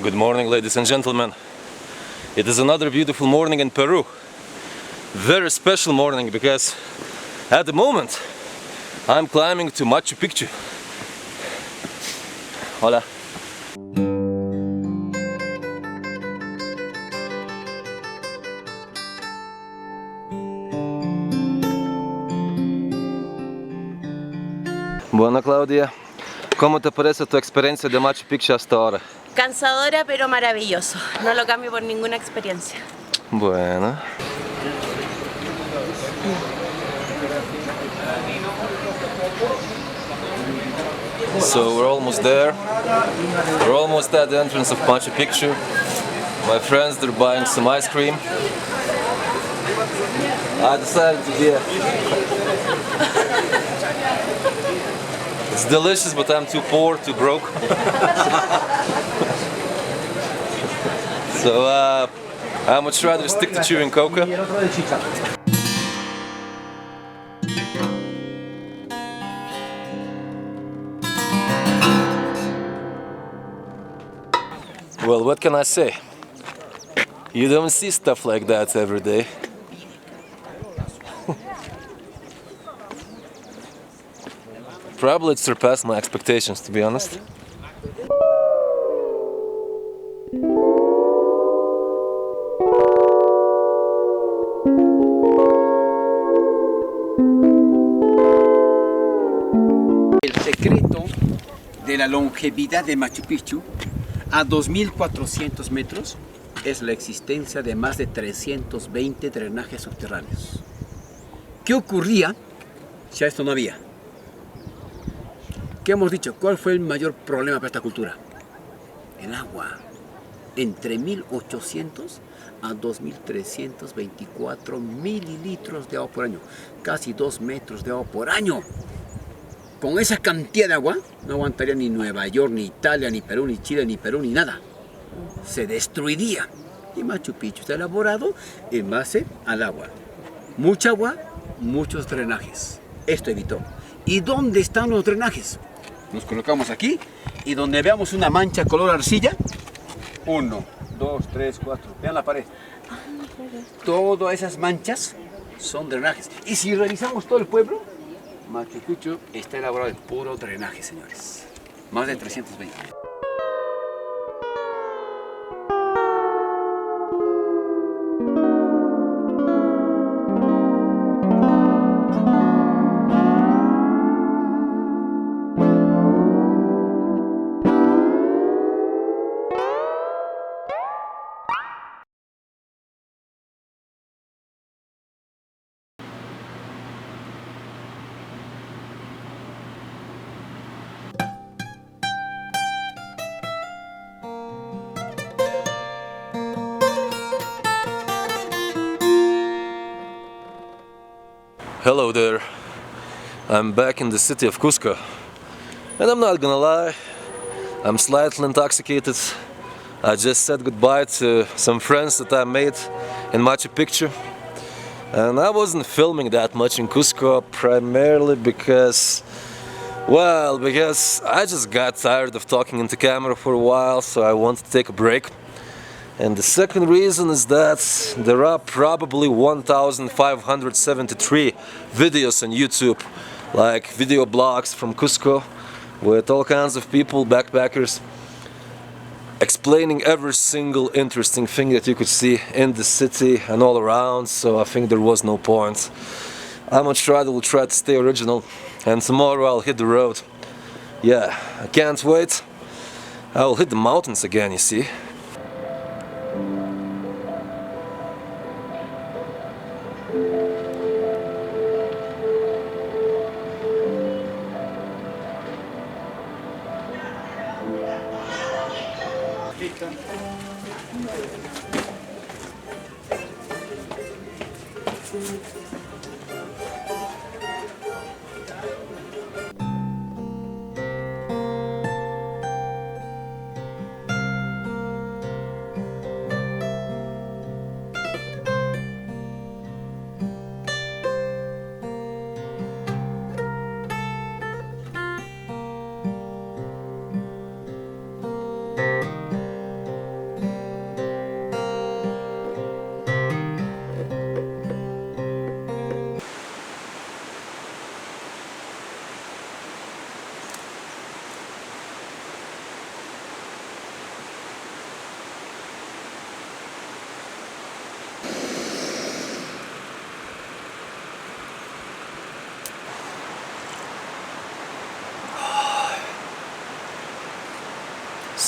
Good morning, ladies and gentlemen. It is another beautiful morning in Peru. Very special morning because at the moment I'm climbing to Machu Picchu. Hola. Bueno, Claudia, ¿cómo te parece tu experiencia de Machu Picchu hasta ahora? Cansadora pero maravilloso, no lo cambio por ninguna experiencia. Bueno. So we're almost there. We're almost at the entrance of Machu Picchu. My friends, they're buying some ice cream. I decided to be It's delicious, but I'm too poor, too broke. So I much rather stick to chewing coca. Well, what can I say? You don't see stuff like that every day. Probably it surpassed my expectations, to be honest. El secreto de la longevidad de Machu Picchu a 2.400 metros es la existencia de más de 320 drenajes subterráneos. ¿Qué ocurría si a esto no había? ¿Qué hemos dicho? ¿Cuál fue el mayor problema para esta cultura? El agua. Entre 1.800 a 2.324 mililitros de agua por año. Casi 2 metros de agua por año. Con esa cantidad de agua no aguantaría ni Nueva York, ni Italia, ni Perú, ni Chile, ni Perú, ni nada. Se destruiría. Y Machu Picchu está elaborado en base al agua. Mucha agua, muchos drenajes. Esto evitó. ¿Y dónde están los drenajes? Nos colocamos aquí y donde veamos una mancha color arcilla, 1, 2, 3, 4, vean la pared. Todas esas manchas son drenajes. Y si revisamos todo el pueblo, Machu Picchu está elaborado de puro drenaje, señores. Más de 320. Hello there. I'm back in the city of Cusco. And I'm not gonna lie, I'm slightly intoxicated. I just said goodbye to some friends that I made in Machu Picchu. And I wasn't filming that much in Cusco primarily because I just got tired of talking into camera for a while, so I wanted to take a break. And the second reason is that there are probably 1,573 videos on YouTube, like video blogs from Cusco, with all kinds of people, backpackers, explaining every single interesting thing that you could see in the city and all around, so I think there was no point. I'm will try to stay original, and tomorrow I'll hit the road. Yeah, I can't wait. I will hit the mountains again, you see.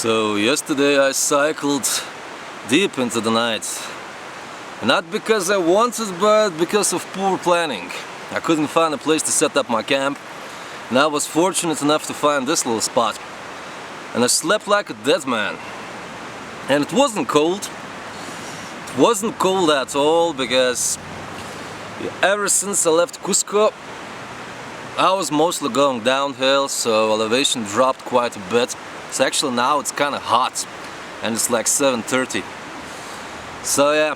So yesterday I cycled deep into the night. Not because I wanted, but because of poor planning. I couldn't find a place to set up my camp, and I was fortunate enough to find this little spot. And I slept like a dead man. And it wasn't cold. It wasn't cold at all, because ever since I left Cusco, I was mostly going downhill, so elevation dropped quite a bit. So actually now it's kind of hot, and it's like 7:30. So yeah.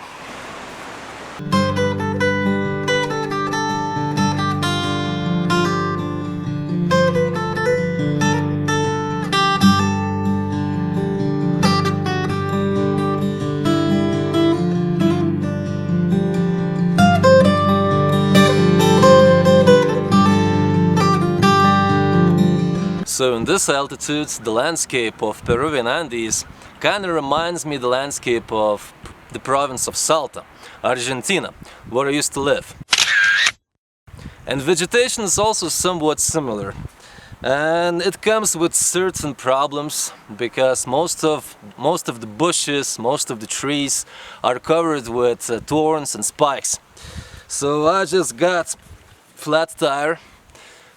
So in this altitude, the landscape of Peruvian Andes kind of reminds me the landscape of the province of Salta, Argentina, where I used to live. And vegetation is also somewhat similar. And it comes with certain problems, because most of the bushes, most of the trees are covered with thorns and spikes. So I just got flat tire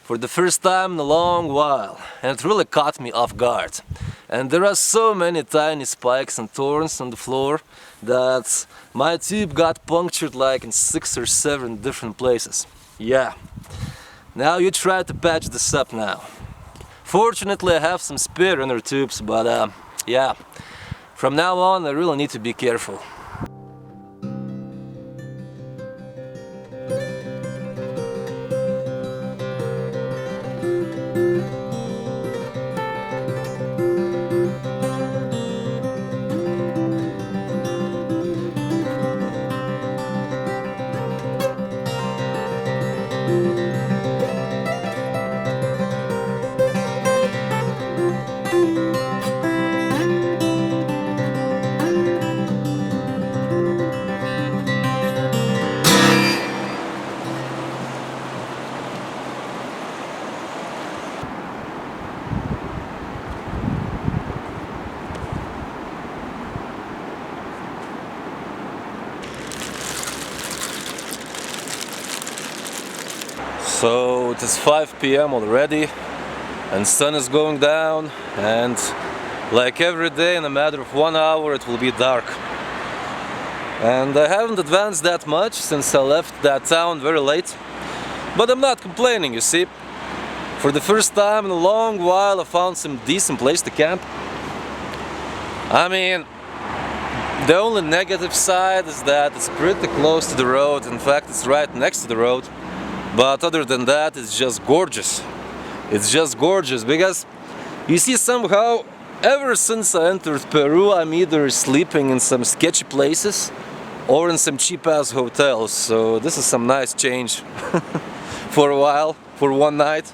for the first time in a long while, and it really caught me off guard. And there are so many tiny spikes and thorns on the floor that my tube got punctured like in 6 or 7 different places. Yeah. Now you try to patch this up now. Fortunately I have some spare inner tubes, but yeah, from now on I really need to be careful. So it is 5 p.m. already, and sun is going down, and like every day in a matter of 1 hour it will be dark. And I haven't advanced that much since I left that town very late, but I'm not complaining, you see. For the first time in a long while I found some decent place to camp. I mean, the only negative side is that it's pretty close to the road. In fact, it's right next to the road. But other than that, it's just gorgeous. It's just gorgeous, because you see, somehow ever since I entered Peru, I'm either sleeping in some sketchy places or in some cheap-ass hotels. So this is some nice change for a while, for one night.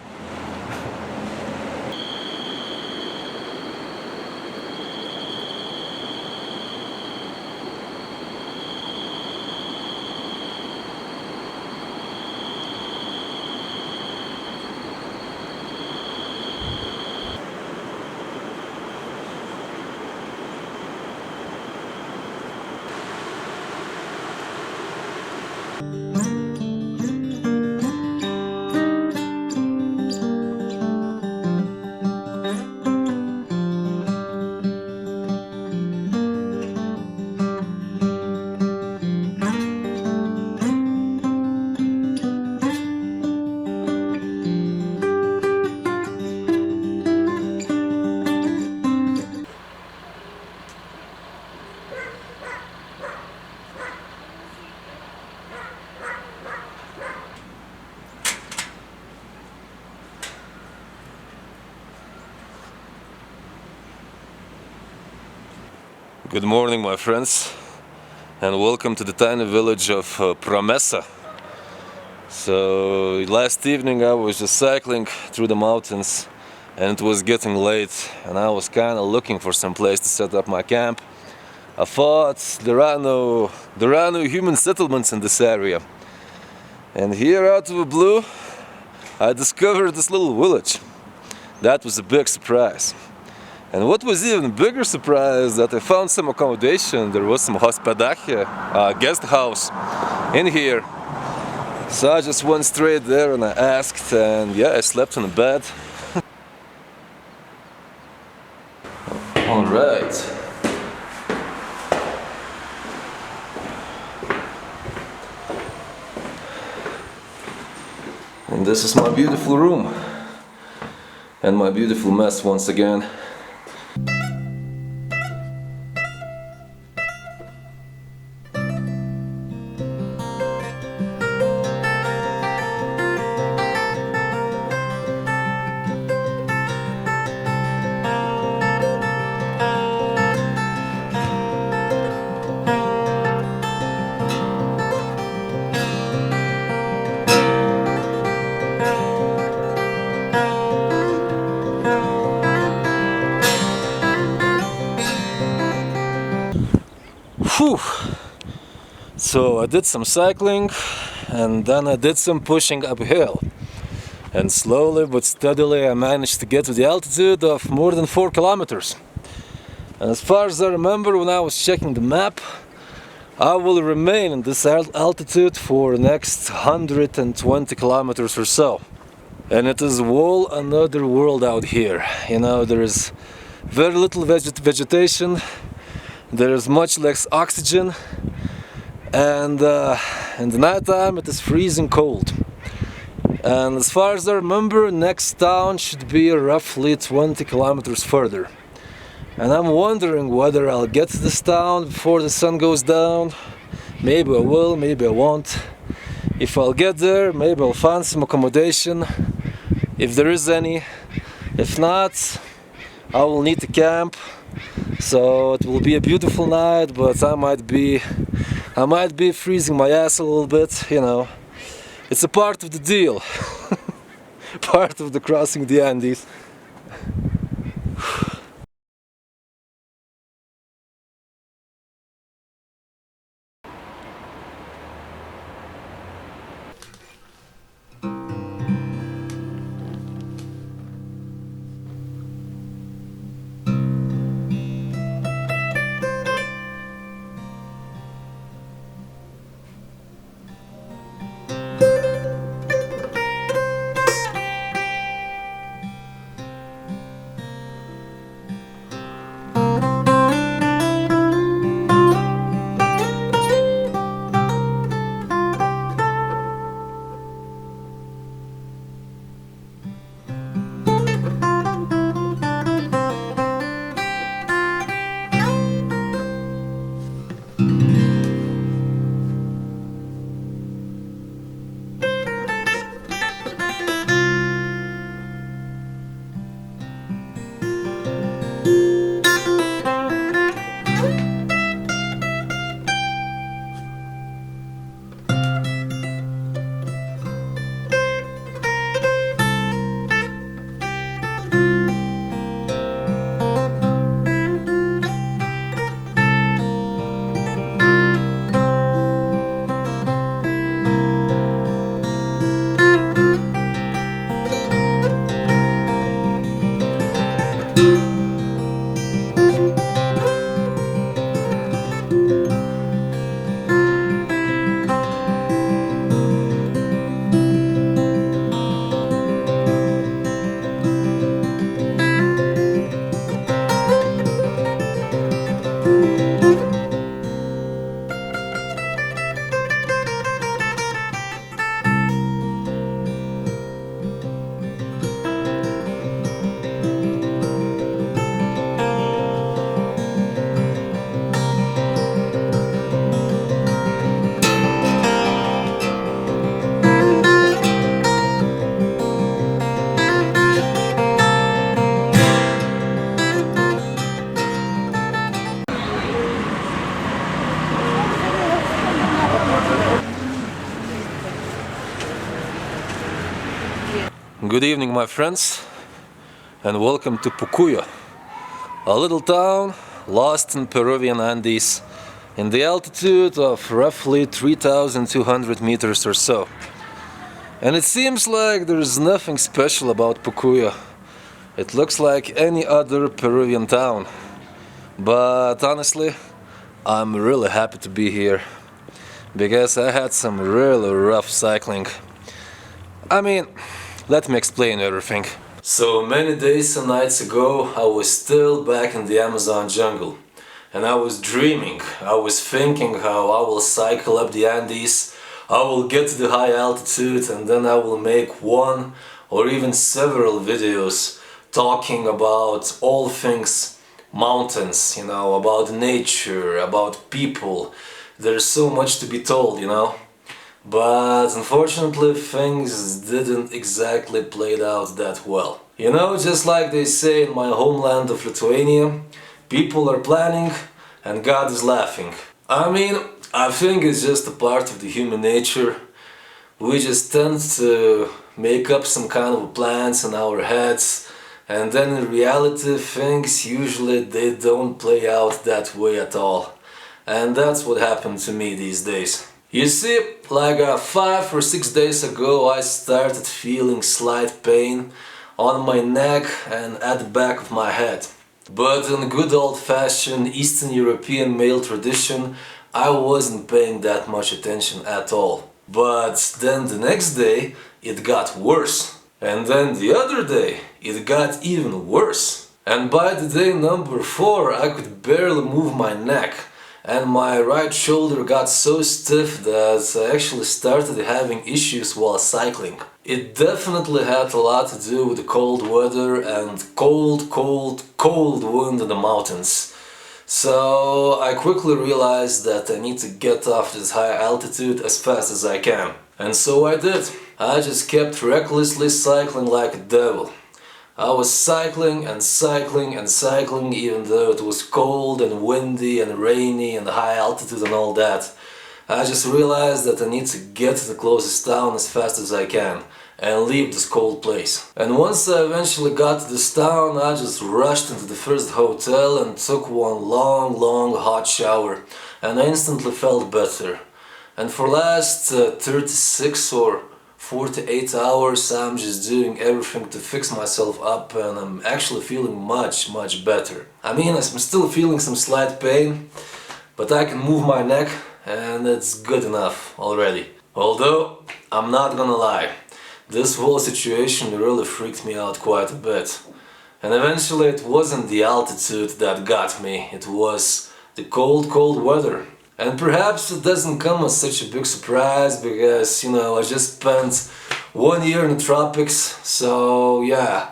Good morning, my friends, and welcome to the tiny village of Promesa. So last evening I was just cycling through the mountains, and it was getting late, and I was kind of looking for some place to set up my camp. I thought there are no human settlements in this area, and here out of the blue I discovered this little village. That was a big surprise. And what was even bigger surprise that I found some accommodation. There was some hospedaje, guest house in here. So I just went straight there and I asked, and yeah, I slept in a bed. All right. And this is my beautiful room. And my beautiful mess once again. Whew. So I did some cycling and then I did some pushing uphill, and slowly but steadily I managed to get to the altitude of more than 4 kilometers. And as far as I remember when I was checking the map, I will remain in this altitude for the next 120 kilometers or so. And it is a whole another world out here. You know, there is very little vegetation. There is much less oxygen, and in the nighttime it is freezing cold. And as far as I remember, next town should be roughly 20 kilometers further. And I'm wondering whether I'll get to this town before the sun goes down. Maybe I will, maybe I won't. If I'll get there, maybe I'll find some accommodation, if there is any. If not, I will need to camp. So it will be a beautiful night, but I might be freezing my ass a little bit, you know. It's a part of the deal. Part of the crossing the Andes. Good evening, my friends, and welcome to Picchu, a little town lost in Peruvian Andes in the altitude of roughly 3,200 meters or so. And it seems like there's nothing special about Picchu. It looks like any other Peruvian town. But honestly, I'm really happy to be here. Because I had some really rough cycling. I mean, let me explain everything. So many days and nights ago, I was still back in the Amazon jungle. And I was dreaming, I was thinking how I will cycle up the Andes, I will get to the high altitude, and then I will make one or even several videos talking about all things mountains, you know, about nature, about people. There's so much to be told, you know. But unfortunately things didn't exactly play out that well. You know, just like they say in my homeland of Lithuania, people are planning and God is laughing. I mean, I think it's just a part of the human nature. We just tend to make up some kind of plans in our heads, and then in reality things usually they don't play out that way at all. And that's what happened to me these days. You see, like 5 or 6 days ago I started feeling slight pain on my neck and at the back of my head. But in good old-fashioned Eastern European male tradition, I wasn't paying that much attention at all. But then the next day it got worse. And then the other day it got even worse. And by the day number 4 I could barely move my neck. And my right shoulder got so stiff that I actually started having issues while cycling. It definitely had a lot to do with the cold weather and cold wind in the mountains. So I quickly realized that I need to get off this high altitude as fast as I can. And so I did. I just kept recklessly cycling like a devil. I was cycling and cycling and cycling even though it was cold and windy and rainy and high altitude and all that. I just realized that I need to get to the closest town as fast as I can and leave this cold place. And once I eventually got to this town, I just rushed into the first hotel and took one long hot shower, and I instantly felt better. And for last 36 or 48 hours I'm just doing everything to fix myself up, and I'm actually feeling much better. I mean, I'm still feeling some slight pain, but I can move my neck and it's good enough already. Although, I'm not gonna lie, this whole situation really freaked me out quite a bit. And eventually it wasn't the altitude that got me, it was the cold weather. And perhaps it doesn't come as such a big surprise because, you know, I just spent 1 year in the tropics, so yeah.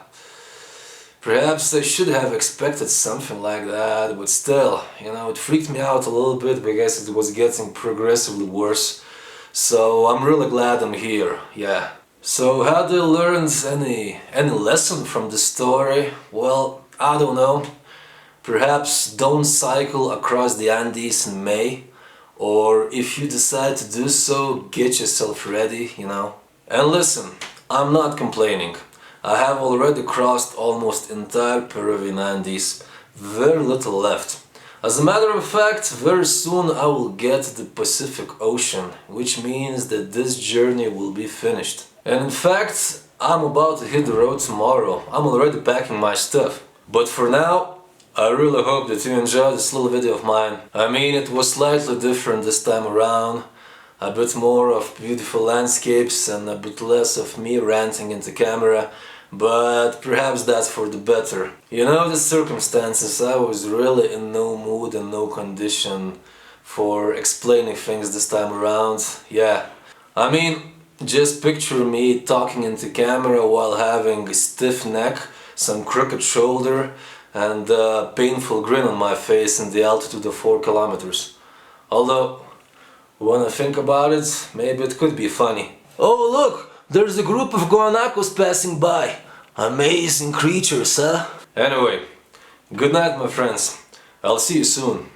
Perhaps I should have expected something like that, but still, you know, it freaked me out a little bit because it was getting progressively worse. So I'm really glad I'm here, yeah. So how did I learn any lesson from this story? Well, I don't know. Perhaps don't cycle across the Andes in May. Or if you decide to do so, get yourself ready, you know. And listen, I'm not complaining. I have already crossed almost entire Peruvian Andes, very little left. As a matter of fact, very soon I will get to the Pacific Ocean, which means that this journey will be finished. And in fact, I'm about to hit the road tomorrow. I'm already packing my stuff. But for now, I really hope that you enjoyed this little video of mine. I mean, it was slightly different this time around. A bit more of beautiful landscapes and a bit less of me ranting into camera. But perhaps that's for the better. You know, the circumstances, I was really in no mood and no condition for explaining things this time around. Yeah. I mean, just picture me talking into camera while having a stiff neck, some crooked shoulder, and a painful grin on my face in the altitude of 4 kilometers. Although, when I think about it, maybe it could be funny. Oh look! There's a group of guanacos passing by. Amazing creatures, huh? Anyway, good night my friends. I'll see you soon.